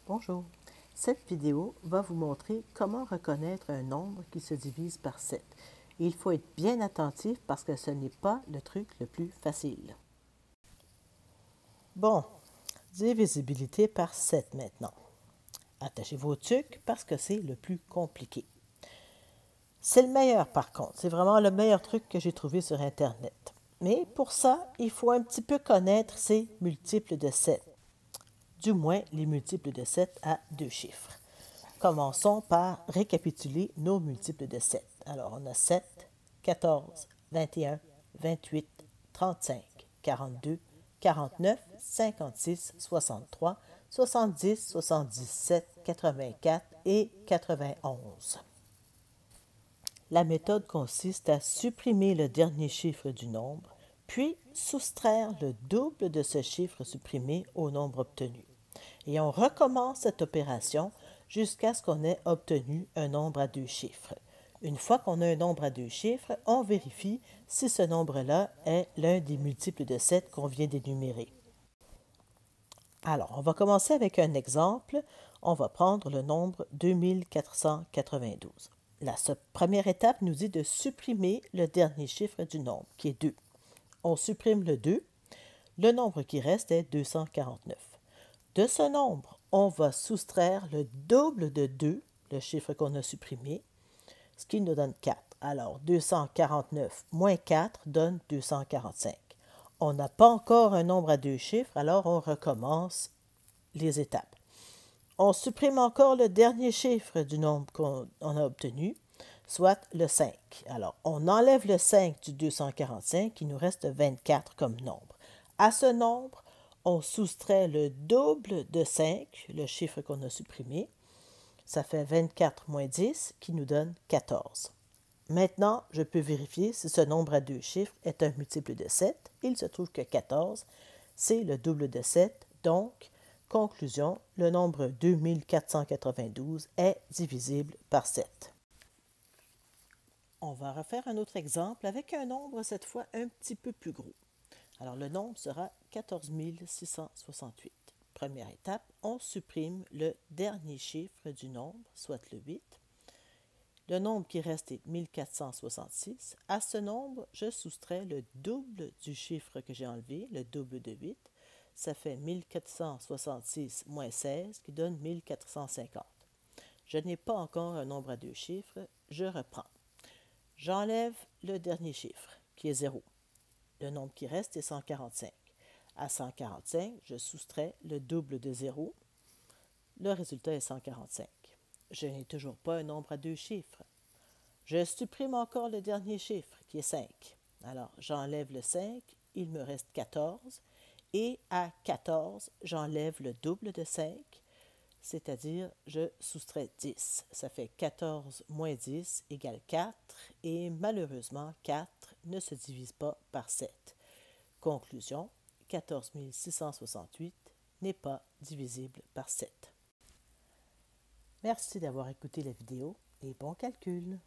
Bonjour, cette vidéo va vous montrer comment reconnaître un nombre qui se divise par 7. Il faut être bien attentif parce que ce n'est pas le truc le plus facile. Bon, divisibilité par 7 maintenant. Attachez vos trucs parce que c'est le plus compliqué. C'est le meilleur par contre, c'est vraiment le meilleur truc que j'ai trouvé sur Internet. Mais pour ça, il faut un petit peu connaître ces multiples de 7. Du moins les multiples de 7 à deux chiffres. Commençons par récapituler nos multiples de 7. Alors, on a 7, 14, 21, 28, 35, 42, 49, 56, 63, 70, 77, 84 et 91. La méthode consiste à supprimer le dernier chiffre du nombre, puis soustraire le double de ce chiffre supprimé au nombre obtenu. Et on recommence cette opération jusqu'à ce qu'on ait obtenu un nombre à deux chiffres. Une fois qu'on a un nombre à deux chiffres, on vérifie si ce nombre-là est l'un des multiples de 7 qu'on vient d'énumérer. Alors, on va commencer avec un exemple. On va prendre le nombre 2492. La première étape nous dit de supprimer le dernier chiffre du nombre, qui est 2. On supprime le 2. Le nombre qui reste est 249. De ce nombre, on va soustraire le double de 2, le chiffre qu'on a supprimé, ce qui nous donne 4. Alors, 249 moins 4 donne 245. On n'a pas encore un nombre à deux chiffres, alors on recommence les étapes. On supprime encore le dernier chiffre du nombre qu'on a obtenu, soit le 5. Alors, on enlève le 5 du 245, il nous reste 24 comme nombre. À ce nombre, on soustrait le double de 5, le chiffre qu'on a supprimé. Ça fait 24 moins 10 qui nous donne 14. Maintenant, je peux vérifier si ce nombre à deux chiffres est un multiple de 7. Il se trouve que 14, c'est le double de 7. Donc, conclusion, le nombre 2492 est divisible par 7. On va refaire un autre exemple avec un nombre cette fois un petit peu plus gros. Alors, le nombre sera 14 668. Première étape, on supprime le dernier chiffre du nombre, soit le 8. Le nombre qui reste est 1466. À ce nombre, je soustrais le double du chiffre que j'ai enlevé, le double de 8. Ça fait 1466 moins 16 qui donne 1450. Je n'ai pas encore un nombre à deux chiffres, je reprends. J'enlève le dernier chiffre, qui est 0. Le nombre qui reste est 145. À 145, je soustrais le double de 0. Le résultat est 145. Je n'ai toujours pas un nombre à deux chiffres. Je supprime encore le dernier chiffre, qui est 5. Alors, j'enlève le 5, il me reste 14. Et à 14, j'enlève le double de 5, c'est-à-dire je soustrais 10. Ça fait 14 moins 10 égale 4. Et malheureusement, 4 ne se divise pas par 7. Conclusion, 14 668 n'est pas divisible par 7. Merci d'avoir écouté la vidéo et bon calcul!